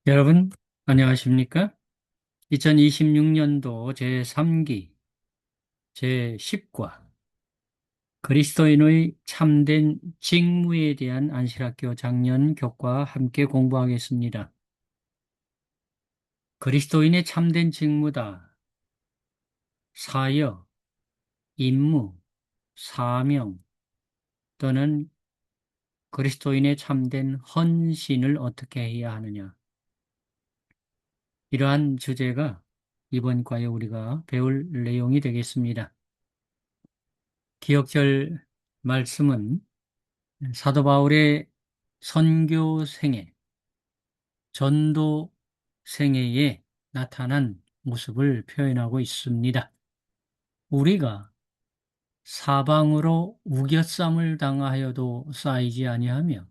여러분, 안녕하십니까? 2026년도 제3기 제10과 그리스도인의 참된 직무에 대한 안실학교 작년 교과 함께 공부하겠습니다. 그리스도인의 참된 직무다. 사역, 임무, 사명 또는 그리스도인의 참된 헌신을 어떻게 해야 하느냐. 이러한 주제가 이번 과에 우리가 배울 내용이 되겠습니다. 기억절 말씀은 사도 바울의 선교 생애, 전도 생애에 나타난 모습을 표현하고 있습니다. 우리가 사방으로 우겨쌈을 당하여도 쌓이지 아니하며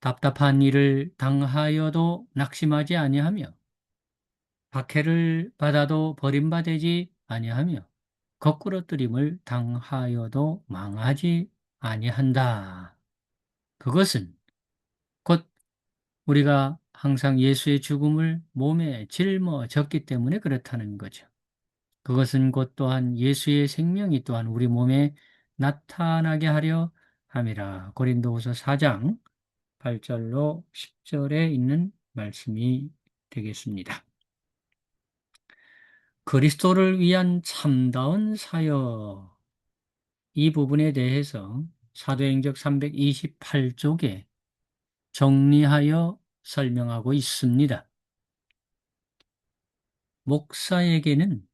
답답한 일을 당하여도 낙심하지 아니하며 박해를 받아도 버림받지 아니하며 거꾸러뜨림을 당하여도 망하지 아니한다. 그것은 곧 우리가 항상 예수의 죽음을 몸에 짊어졌기 때문에 그렇다는 거죠. 그것은 곧 또한 예수의 생명이 또한 우리 몸에 나타나게 하려 함이라. 고린도후서 4장 8절로 10절에 있는 말씀이 되겠습니다. 그리스도를 위한 참다운 사역, 이 부분에 대해서 사도행적 328쪽에 정리하여 설명하고 있습니다. 목사에게는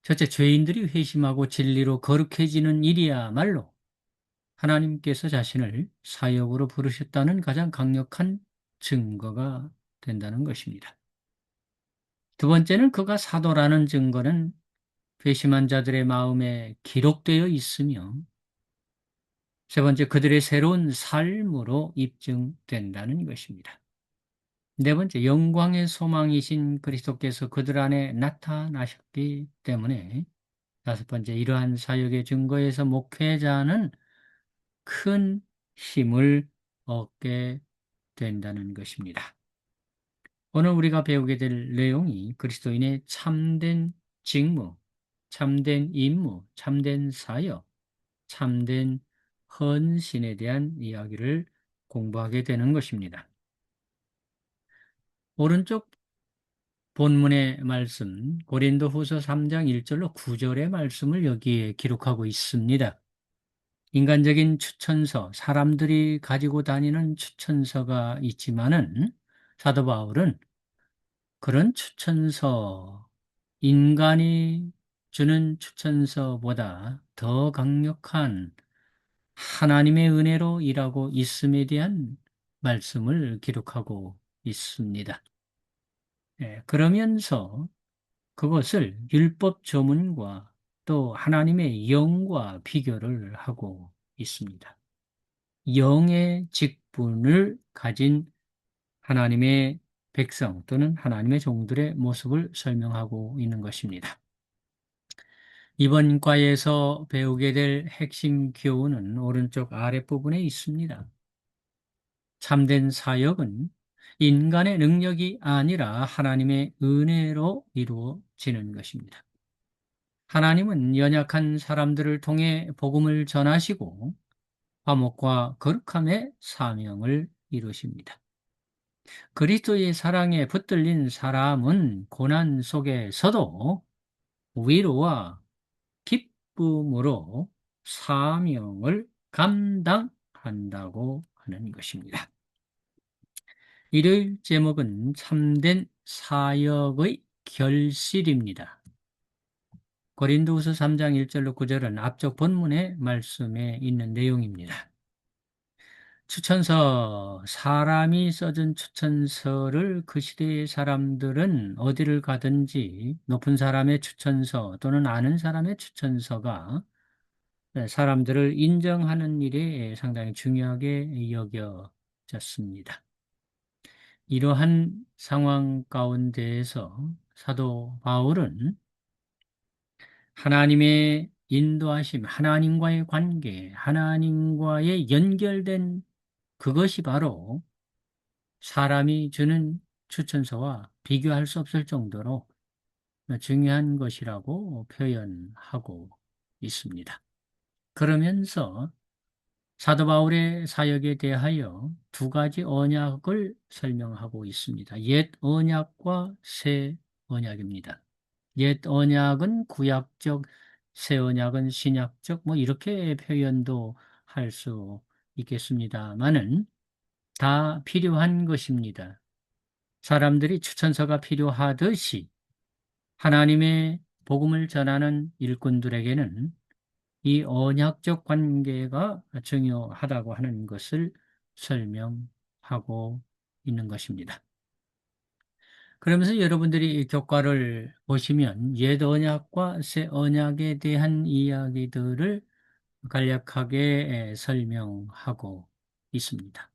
첫째, 죄인들이 회심하고 진리로 거룩해지는 일이야말로 하나님께서 자신을 사역으로 부르셨다는 가장 강력한 증거가 된다는 것입니다. 두 번째는 그가 사도라는 증거는 회심한 자들의 마음에 기록되어 있으며, 세 번째, 그들의 새로운 삶으로 입증된다는 것입니다. 네 번째, 영광의 소망이신 그리스도께서 그들 안에 나타나셨기 때문에, 다섯 번째, 이러한 사역의 증거에서 목회자는 큰 힘을 얻게 된다는 것입니다. 오늘 우리가 배우게 될 내용이 그리스도인의 참된 직무, 참된 임무, 참된 사역, 참된 헌신에 대한 이야기를 공부하게 되는 것입니다. 오른쪽 본문의 말씀, 고린도후서 3장 1절로 9절의 말씀을 여기에 기록하고 있습니다. 인간적인 추천서, 사람들이 가지고 다니는 추천서가 있지만은 사도 바울은 그런 추천서, 인간이 주는 추천서보다 더 강력한 하나님의 은혜로 일하고 있음에 대한 말씀을 기록하고 있습니다. 그러면서 그것을 율법 조문과 또 하나님의 영과 비교를 하고 있습니다. 영의 직분을 가진 하나님의 백성 또는 하나님의 종들의 모습을 설명하고 있는 것입니다. 이번 과에서 배우게 될 핵심 교훈은 오른쪽 아랫부분에 있습니다. 참된 사역은 인간의 능력이 아니라 하나님의 은혜로 이루어지는 것입니다. 하나님은 연약한 사람들을 통해 복음을 전하시고 화목과 거룩함의 사명을 이루십니다. 그리스도의 사랑에 붙들린 사람은 고난 속에서도 위로와 기쁨으로 사명을 감당한다고 하는 것입니다. 일요일 제목은 참된 사역의 결실입니다. 고린도후서 3장 1절로 9절은 앞쪽 본문의 말씀에 있는 내용입니다. 추천서, 사람이 써준 추천서를 그 시대의 사람들은 어디를 가든지 높은 사람의 추천서 또는 아는 사람의 추천서가 사람들을 인정하는 일에 상당히 중요하게 여겨졌습니다. 이러한 상황 가운데에서 사도 바울은 하나님의 인도하심, 하나님과의 관계, 하나님과의 연결된 그것이 바로 사람이 주는 추천서와 비교할 수 없을 정도로 중요한 것이라고 표현하고 있습니다. 그러면서 사도 바울의 사역에 대하여 두 가지 언약을 설명하고 있습니다. 옛 언약과 새 언약입니다. 옛 언약은 구약적, 새 언약은 신약적, 뭐 이렇게 표현도 할 수 있겠습니다만은 다 필요한 것입니다. 사람들이 추천서가 필요하듯이 하나님의 복음을 전하는 일꾼들에게는 이 언약적 관계가 중요하다고 하는 것을 설명하고 있는 것입니다. 그러면서 여러분들이 이 교과를 보시면 옛 언약과 새 언약에 대한 이야기들을 간략하게 설명하고 있습니다.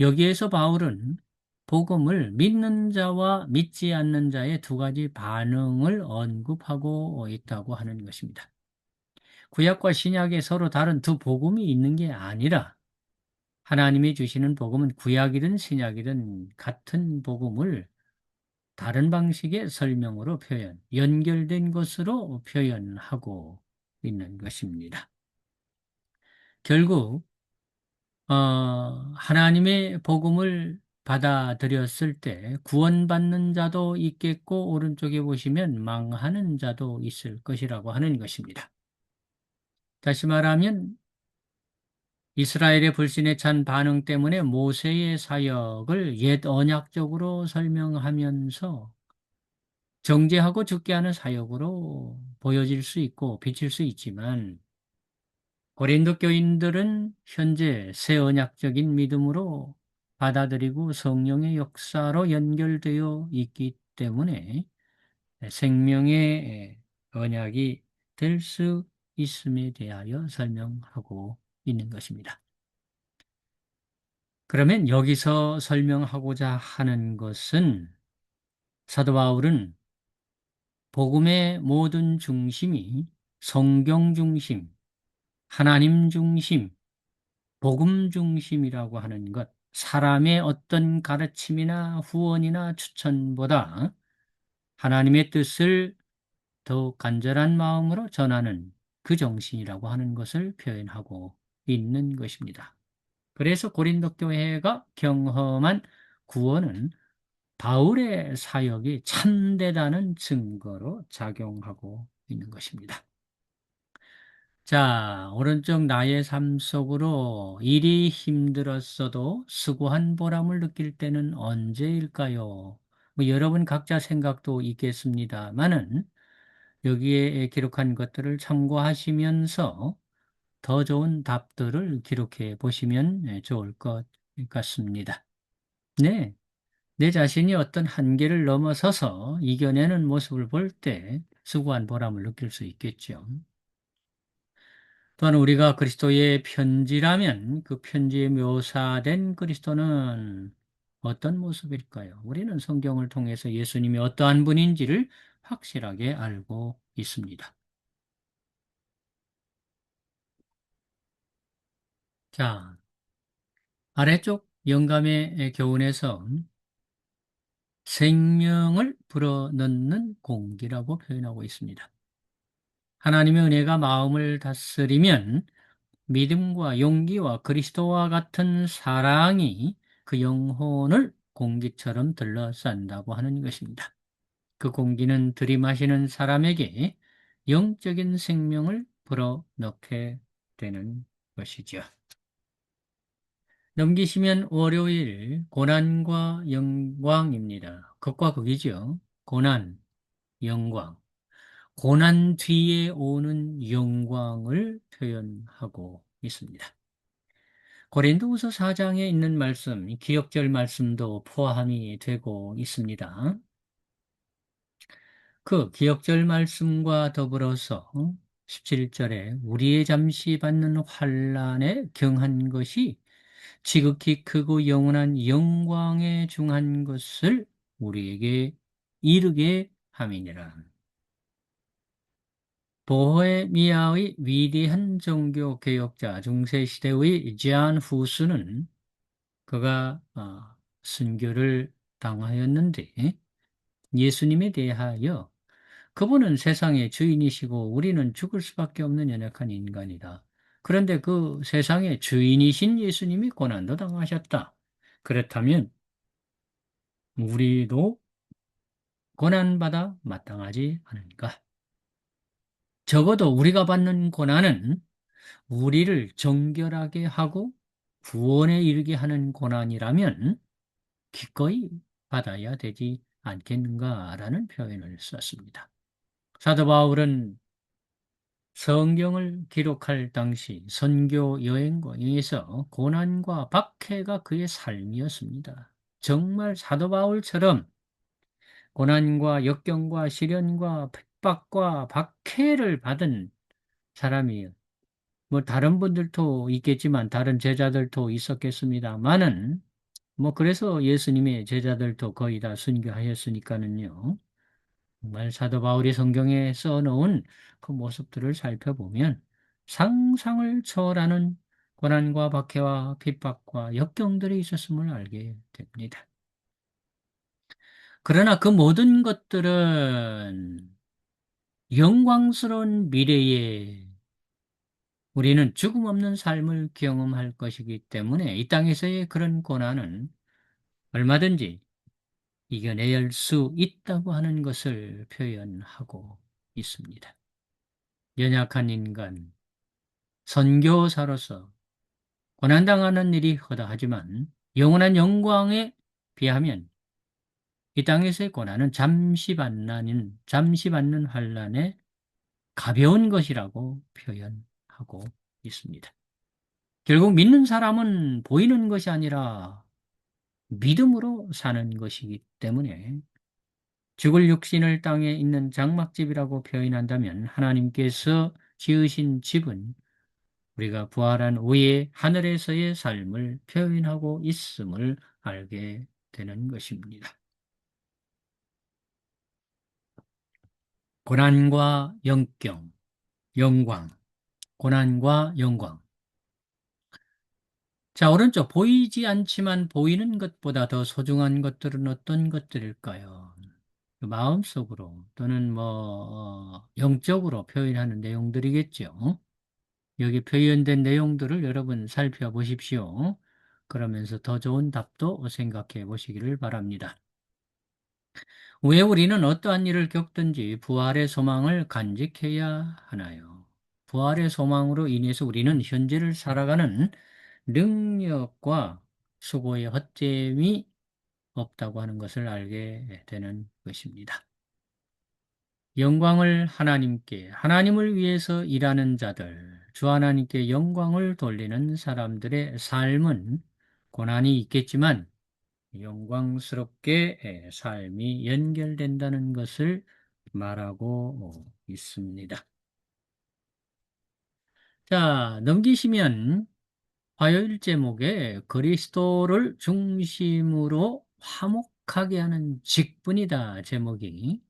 여기에서 바울은 복음을 믿는 자와 믿지 않는 자의 두 가지 반응을 언급하고 있다고 하는 것입니다. 구약과 신약에 서로 다른 두 복음이 있는 게 아니라 하나님이 주시는 복음은 구약이든 신약이든 같은 복음을 다른 방식의 설명으로 연결된 것으로 표현하고 있는 것입니다. 결국 하나님의 복음을 받아들였을 때 구원받는 자도 있겠고 오른쪽에 보시면 망하는 자도 있을 것이라고 하는 것입니다. 다시 말하면 이스라엘의 불신에 찬 반응 때문에 모세의 사역을 옛 언약적으로 설명하면서 정죄하고 죽게 하는 사역으로 보여질 수 있고 비칠 수 있지만 고린도 교인들은 현재 새 언약적인 믿음으로 받아들이고 성령의 역사로 연결되어 있기 때문에 생명의 언약이 될 수 있음에 대하여 설명하고 있는 것입니다. 그러면 여기서 설명하고자 하는 것은 사도 바울은 복음의 모든 중심이 성경 중심, 하나님 중심, 복음 중심이라고 하는 것, 사람의 어떤 가르침이나 후원이나 추천보다 하나님의 뜻을 더욱 간절한 마음으로 전하는 그 정신이라고 하는 것을 표현하고 있는 것입니다. 그래서 고린도 교회가 경험한 구원은 바울의 사역이 참되다는 증거로 작용하고 있는 것입니다. 자, 오른쪽 나의 삶 속으로 일이 힘들었어도 수고한 보람을 느낄 때는 언제일까요? 뭐 여러분 각자 생각도 있겠습니다만은 여기에 기록한 것들을 참고하시면서 더 좋은 답들을 기록해 보시면 좋을 것 같습니다. 네. 내 자신이 어떤 한계를 넘어서서 이겨내는 모습을 볼 때 수고한 보람을 느낄 수 있겠죠. 또한 우리가 그리스도의 편지라면 그 편지에 묘사된 그리스도는 어떤 모습일까요? 우리는 성경을 통해서 예수님이 어떠한 분인지를 확실하게 알고 있습니다. 자, 아래쪽 영감의 교훈에서 생명을 불어넣는 공기라고 표현하고 있습니다. 하나님의 은혜가 마음을 다스리면 믿음과 용기와 그리스도와 같은 사랑이 그 영혼을 공기처럼 들러싼다고 하는 것입니다. 그 공기는 들이마시는 사람에게 영적인 생명을 불어넣게 되는 것이죠. 넘기시면 월요일 고난과 영광입니다. 극과 극이죠. 고난, 영광. 고난 뒤에 오는 영광을 표현하고 있습니다. 고린도후서 4장에 있는 말씀, 기억절 말씀도 포함이 되고 있습니다. 그 기억절 말씀과 더불어서 17절에 우리의 잠시 받는 환난에 경한 것이 지극히 크고 영원한 영광에 중한 것을 우리에게 이르게 함이니라. 보헤미아의 위대한 종교 개혁자 중세시대의 지안 후스는 그가 순교를 당하였는데 예수님에 대하여 그분은 세상의 주인이시고 우리는 죽을 수밖에 없는 연약한 인간이다. 그런데 그 세상의 주인이신 예수님이 고난도 당하셨다. 그렇다면 우리도 고난받아 마땅하지 않은가? 적어도 우리가 받는 고난은 우리를 정결하게 하고 구원에 이르게 하는 고난이라면 기꺼이 받아야 되지 않겠는가라는 표현을 썼습니다. 사도 바울은 성경을 기록할 당시 선교 여행에서 고난과 박해가 그의 삶이었습니다. 정말 사도 바울처럼 고난과 역경과 시련과 핍박과 박해를 받은 사람이 뭐 다른 분들도 있겠지만 다른 제자들도 있었겠습니다만은 뭐 그래서 예수님의 제자들도 거의 다 순교하였으니까는요. 정말 사도 바울이 성경에 써놓은 그 모습들을 살펴보면 상상을 초월하는 고난과 박해와 핍박과 역경들이 있었음을 알게 됩니다. 그러나 그 모든 것들은 영광스러운 미래에 우리는 죽음 없는 삶을 경험할 것이기 때문에 이 땅에서의 그런 고난은 얼마든지 이겨낼 수 있다고 하는 것을 표현하고 있습니다. 연약한 인간, 선교사로서 고난당하는 일이 허다하지만 영원한 영광에 비하면 이 땅에서의 고난은 잠시 받는 환난에 가벼운 것이라고 표현하고 있습니다. 결국 믿는 사람은 보이는 것이 아니라 믿음으로 사는 것이기 때문에 죽을 육신을 땅에 있는 장막집이라고 표현한다면 하나님께서 지으신 집은 우리가 부활한 후에 하늘에서의 삶을 표현하고 있음을 알게 되는 것입니다. 고난과 영경, 영광, 고난과 영광. 자, 오른쪽 보이지 않지만 보이는 것보다 더 소중한 것들은 어떤 것들일까요? 마음속으로 또는 영적으로 표현하는 내용들이겠죠. 여기 표현된 내용들을 여러분 살펴보십시오. 그러면서 더 좋은 답도 생각해 보시기를 바랍니다. 왜 우리는 어떠한 일을 겪든지 부활의 소망을 간직해야 하나요? 부활의 소망으로 인해서 우리는 현재를 살아가는 능력과 수고의 헛됨이 없다고 하는 것을 알게 되는 것입니다. 영광을 하나님께, 하나님을 위해서 일하는 자들, 주 하나님께 영광을 돌리는 사람들의 삶은 고난이 있겠지만 영광스럽게 삶이 연결된다는 것을 말하고 있습니다. 자, 넘기시면 화요일 제목에 그리스도를 중심으로 화목하게 하는 직분이다 제목이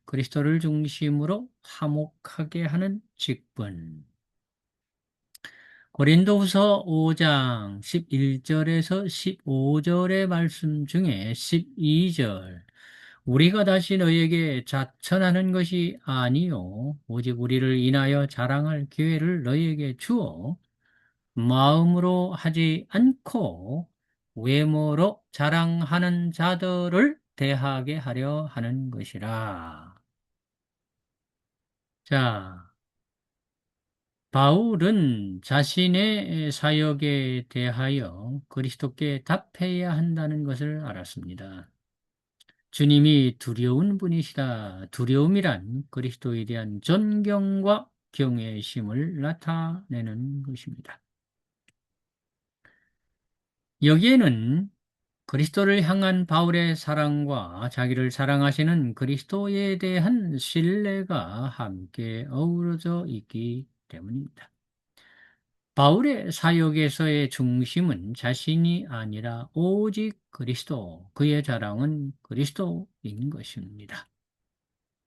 그리스도를 중심으로 화목하게 하는 직분. 고린도후서 5장 11절에서 15절의 말씀 중에 12절 우리가 다시 너희에게 자천하는 것이 아니요 오직 우리를 인하여 자랑할 기회를 너희에게 주어 마음으로 하지 않고 외모로 자랑하는 자들을 대하게 하려 하는 것이라. 자, 바울은 자신의 사역에 대하여 그리스도께 답해야 한다는 것을 알았습니다. 주님이 두려운 분이시다. 두려움이란 그리스도에 대한 존경과 경외심을 나타내는 것입니다. 여기에는 그리스도를 향한 바울의 사랑과 자기를 사랑하시는 그리스도에 대한 신뢰가 함께 어우러져 있기 때문입니다. 바울의 사역에서의 중심은 자신이 아니라 오직 그리스도, 그의 자랑은 그리스도인 것입니다.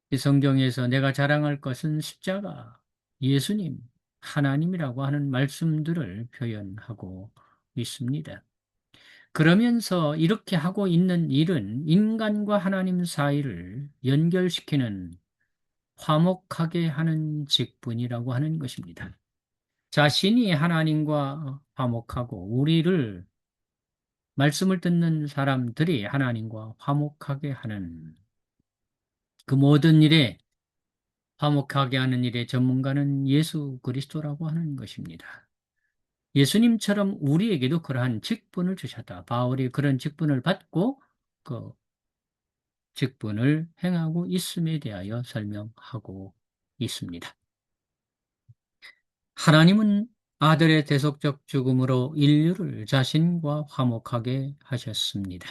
이 성경에서 내가 자랑할 것은 십자가, 예수님, 하나님이라고 하는 말씀들을 표현하고 있습니다. 그러면서 이렇게 하고 있는 일은 인간과 하나님 사이를 연결시키는 화목하게 하는 직분이라고 하는 것입니다. 자신이 하나님과 화목하고 우리를 말씀을 듣는 사람들이 하나님과 화목하게 하는 그 모든 일에 화목하게 하는 일의 전문가는 예수 그리스도라고 하는 것입니다. 예수님처럼 우리에게도 그러한 직분을 주셨다. 바울이 그런 직분을 받고 그 직분을 행하고 있음에 대하여 설명하고 있습니다. 하나님은 아들의 대속적 죽음으로 인류를 자신과 화목하게 하셨습니다.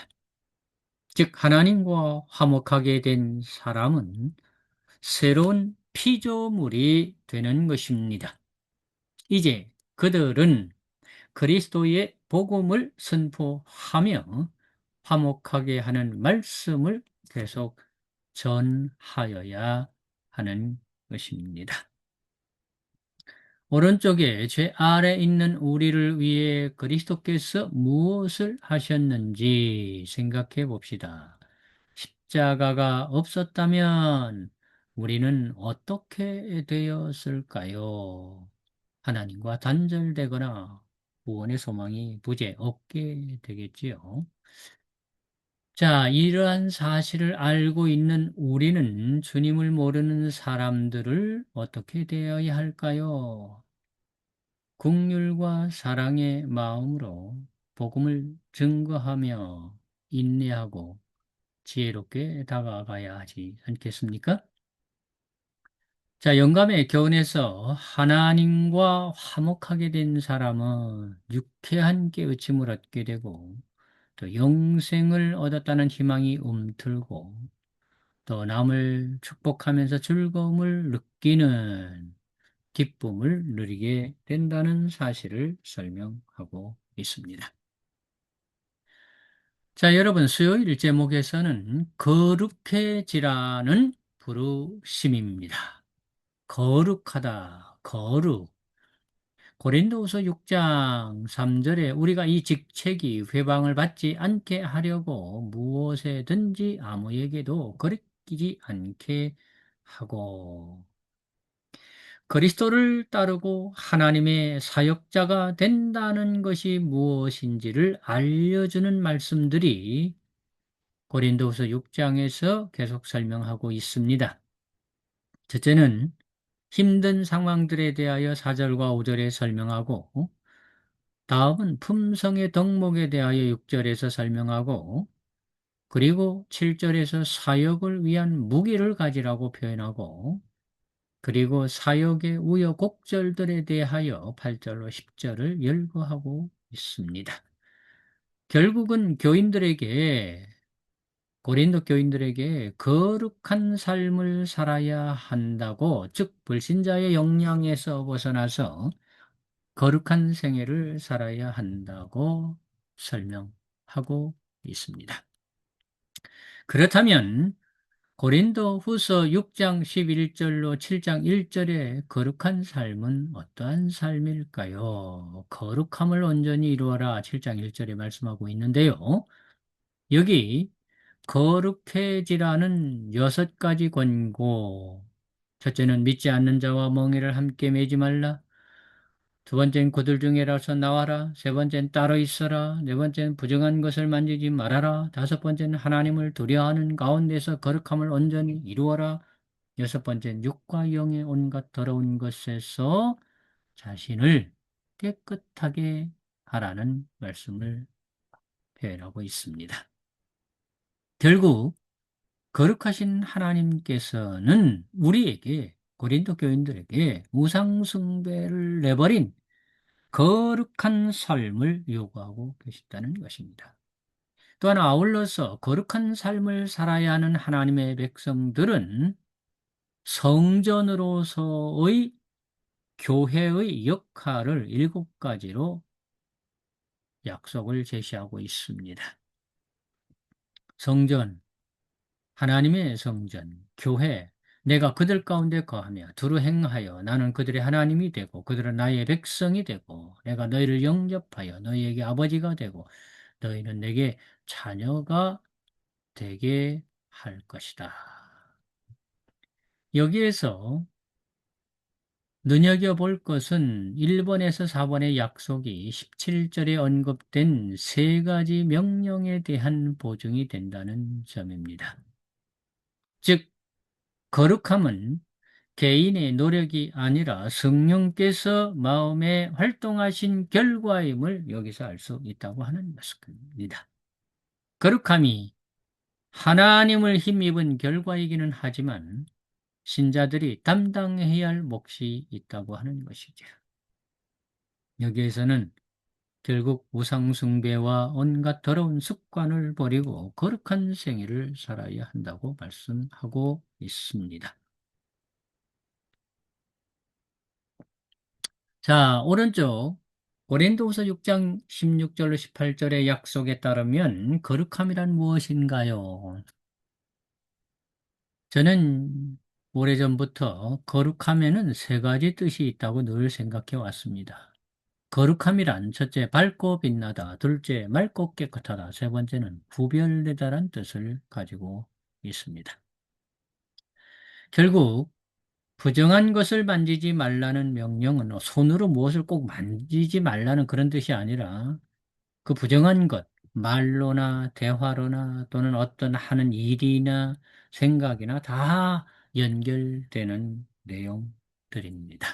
즉 하나님과 화목하게 된 사람은 새로운 피조물이 되는 것입니다. 이제 그들은 그리스도의 복음을 선포하며 화목하게 하는 말씀을 계속 전하여야 하는 것입니다. 오른쪽에 죄 아래 있는 우리를 위해 그리스도께서 무엇을 하셨는지 생각해 봅시다. 십자가가 없었다면 우리는 어떻게 되었을까요? 하나님과 단절되거나 구원의 소망이 부재 없게 되겠지요. 자, 이러한 사실을 알고 있는 우리는 주님을 모르는 사람들을 어떻게 대해야 할까요? 긍휼과 사랑의 마음으로 복음을 증거하며 인내하고 지혜롭게 다가가야 하지 않겠습니까? 자, 영감의 교훈에서 하나님과 화목하게 된 사람은 유쾌한 깨우침을 얻게 되고 또 영생을 얻었다는 희망이 움틀고 또 남을 축복하면서 즐거움을 느끼는 기쁨을 누리게 된다는 사실을 설명하고 있습니다. 자, 여러분, 수요일 제목에서는 거룩해지라는 부르심입니다. 거룩하다, 거룩. 고린도후서 6장 3절에 우리가 이 직책이 회방을 받지 않게 하려고 무엇에든지 아무에게도 거리끼지 않게 하고 그리스도를 따르고 하나님의 사역자가 된다는 것이 무엇인지를 알려주는 말씀들이 고린도후서 6장에서 계속 설명하고 있습니다. 첫째는 힘든 상황들에 대하여 4절과 5절에 설명하고 다음은 품성의 덕목에 대하여 6절에서 설명하고 그리고 7절에서 사역을 위한 무기를 가지라고 표현하고 그리고 사역의 우여곡절들에 대하여 8절로 10절을 열거하고 있습니다. 결국은 고린도 교인들에게 거룩한 삶을 살아야 한다고, 즉 불신자의 영향에서 벗어나서 거룩한 생애를 살아야 한다고 설명하고 있습니다. 그렇다면 고린도 후서 6장 11절로 7장 1절의 거룩한 삶은 어떠한 삶일까요? 거룩함을 온전히 이루어라 7장 1절에 말씀하고 있는데요. 여기 거룩해지라는 6가지 권고. 첫째는 믿지 않는 자와 멍에를 함께 매지 말라. 두 번째는 그들 중에라서 나와라. 세 번째는 따로 있어라. 네 번째는 부정한 것을 만지지 말아라. 다섯 번째는 하나님을 두려워하는 가운데서 거룩함을 온전히 이루어라. 여섯 번째는 육과 영의 온갖 더러운 것에서 자신을 깨끗하게 하라는 말씀을 표현하고 있습니다. 결국 거룩하신 하나님께서는 우리에게, 고린도 교인들에게 우상 숭배를 내버린 거룩한 삶을 요구하고 계시다는 것입니다. 또한 아울러서 거룩한 삶을 살아야 하는 하나님의 백성들은 성전으로서의 교회의 역할을 7가지로 약속을 제시하고 있습니다. 성전, 하나님의 성전, 교회, 내가 그들 가운데 거하며 두루 행하여 나는 그들의 하나님이 되고 그들은 나의 백성이 되고 내가 너희를 영접하여 너희에게 아버지가 되고 너희는 내게 자녀가 되게 할 것이다. 여기에서 눈여겨볼 것은 1번에서 4번의 약속이 17절에 언급된 세 가지 명령에 대한 보증이 된다는 점입니다. 즉, 거룩함은 개인의 노력이 아니라 성령께서 마음에 활동하신 결과임을 여기서 알 수 있다고 하는 것입니다. 거룩함이 하나님을 힘입은 결과이기는 하지만 신자들이 담당해야 할 몫이 있다고 하는 것이죠. 여기에서는 결국 우상숭배와 온갖 더러운 습관을 버리고 거룩한 생애를 살아야 한다고 말씀하고 있습니다. 자, 오른쪽 고린도후서 6장 16절로 18절의 약속에 따르면 거룩함이란 무엇인가요? 저는 오래전부터 거룩함에는 세 가지 뜻이 있다고 늘 생각해 왔습니다. 거룩함이란 첫째, 밝고 빛나다. 둘째, 맑고 깨끗하다. 세 번째는 구별되다란 뜻을 가지고 있습니다. 결국 부정한 것을 만지지 말라는 명령은 손으로 무엇을 꼭 만지지 말라는 그런 뜻이 아니라 그 부정한 것, 말로나 대화로나 또는 어떤 하는 일이나 생각이나 다 연결되는 내용들입니다.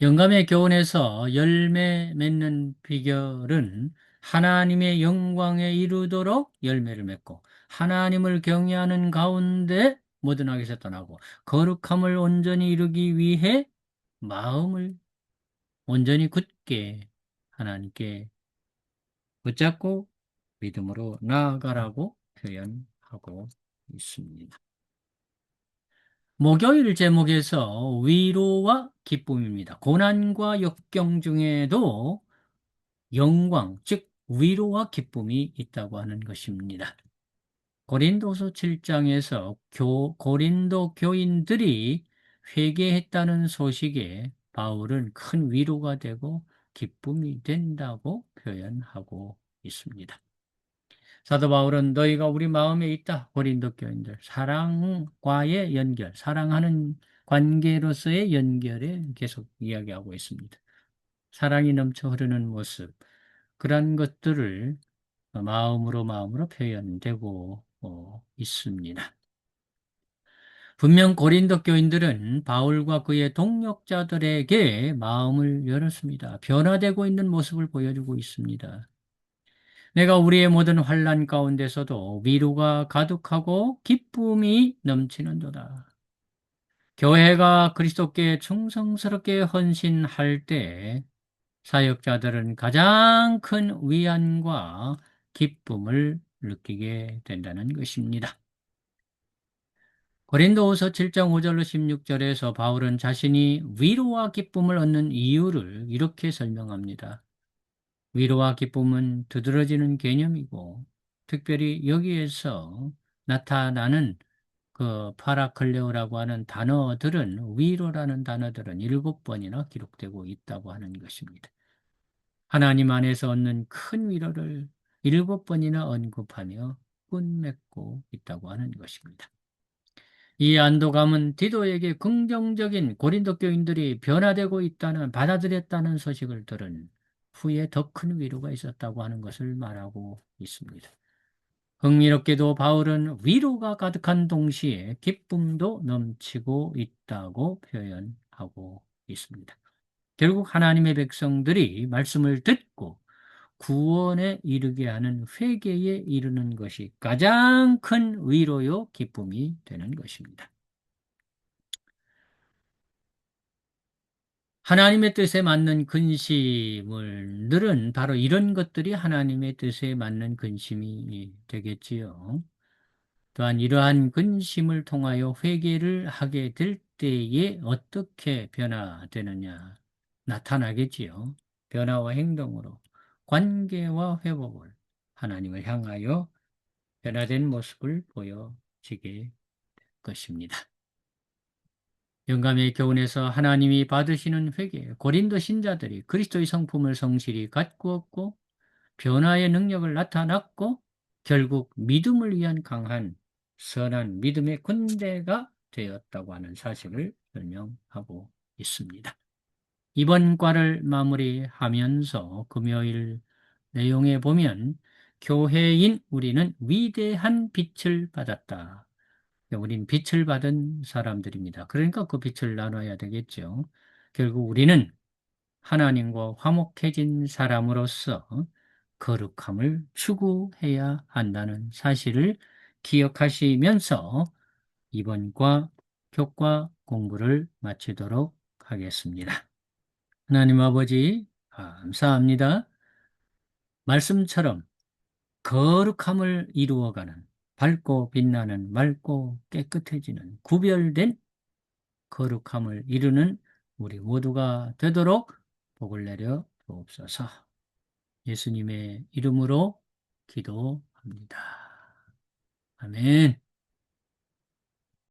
영감의 교훈에서 열매 맺는 비결은 하나님의 영광에 이르도록 열매를 맺고 하나님을 경외하는 가운데 모든 악에서 떠나고 거룩함을 온전히 이루기 위해 마음을 온전히 굳게 하나님께 붙잡고 믿음으로 나아가라고 표현하고 있습니다. 목요일 제목에서 위로와 기쁨입니다. 고난과 역경 중에도 영광, 즉 위로와 기쁨이 있다고 하는 것입니다. 고린도서 7장에서 고린도 교인들이 회개했다는 소식에 바울은 큰 위로가 되고 기쁨이 된다고 표현하고 있습니다. 사도 바울은 너희가 우리 마음에 있다. 고린도 교인들. 사랑과의 연결, 사랑하는 관계로서의 연결에 계속 이야기하고 있습니다. 사랑이 넘쳐 흐르는 모습, 그런 것들을 마음으로 표현되고 있습니다. 분명 고린도 교인들은 바울과 그의 동역자들에게 마음을 열었습니다. 변화되고 있는 모습을 보여주고 있습니다. 내가 우리의 모든 환난 가운데서도 위로가 가득하고 기쁨이 넘치는도다. 교회가 그리스도께 충성스럽게 헌신할 때 사역자들은 가장 큰 위안과 기쁨을 느끼게 된다는 것입니다. 고린도후서 7장 5절로 16절에서 바울은 자신이 위로와 기쁨을 얻는 이유를 이렇게 설명합니다. 위로와 기쁨은 두드러지는 개념이고 특별히 여기에서 나타나는 그 파라클레오라고 하는 단어들은 위로라는 단어들은 7번이나 기록되고 있다고 하는 것입니다. 하나님 안에서 얻는 큰 위로를 7번이나 언급하며 끝맺고 있다고 하는 것입니다. 이 안도감은 디도에게 긍정적인 고린도 교인들이 변화되고 있다는 받아들였다는 소식을 들은 후에 더 큰 위로가 있었다고 하는 것을 말하고 있습니다. 흥미롭게도 바울은 위로가 가득한 동시에 기쁨도 넘치고 있다고 표현하고 있습니다. 결국 하나님의 백성들이 말씀을 듣고 구원에 이르게 하는 회개에 이르는 것이 가장 큰 위로요 기쁨이 되는 것입니다. 하나님의 뜻에 맞는 근심을 늘은 바로 이런 것들이 하나님의 뜻에 맞는 근심이 되겠지요. 또한 이러한 근심을 통하여 회개를 하게 될 때에 어떻게 변화되느냐 나타나겠지요. 변화와 행동으로 관계와 회복을 하나님을 향하여 변화된 모습을 보여지게 될 것입니다. 영감의 교훈에서 하나님이 받으시는 회개, 고린도 신자들이 그리스도의 성품을 성실히 가꾸었고 변화의 능력을 나타났고 결국 믿음을 위한 강한 선한 믿음의 군대가 되었다고 하는 사실을 설명하고 있습니다. 이번 과를 마무리하면서 금요일 내용에 보면 교회인 우리는 위대한 빛을 받았다. 우린 빛을 받은 사람들입니다. 그러니까 그 빛을 나눠야 되겠죠. 결국 우리는 하나님과 화목해진 사람으로서 거룩함을 추구해야 한다는 사실을 기억하시면서 이번과 교과 공부를 마치도록 하겠습니다. 하나님 아버지 감사합니다. 말씀처럼 거룩함을 이루어가는 밝고 빛나는 맑고 깨끗해지는 구별된 거룩함을 이루는 우리 모두가 되도록 복을 내려 주옵소서. 예수님의 이름으로 기도합니다. 아멘.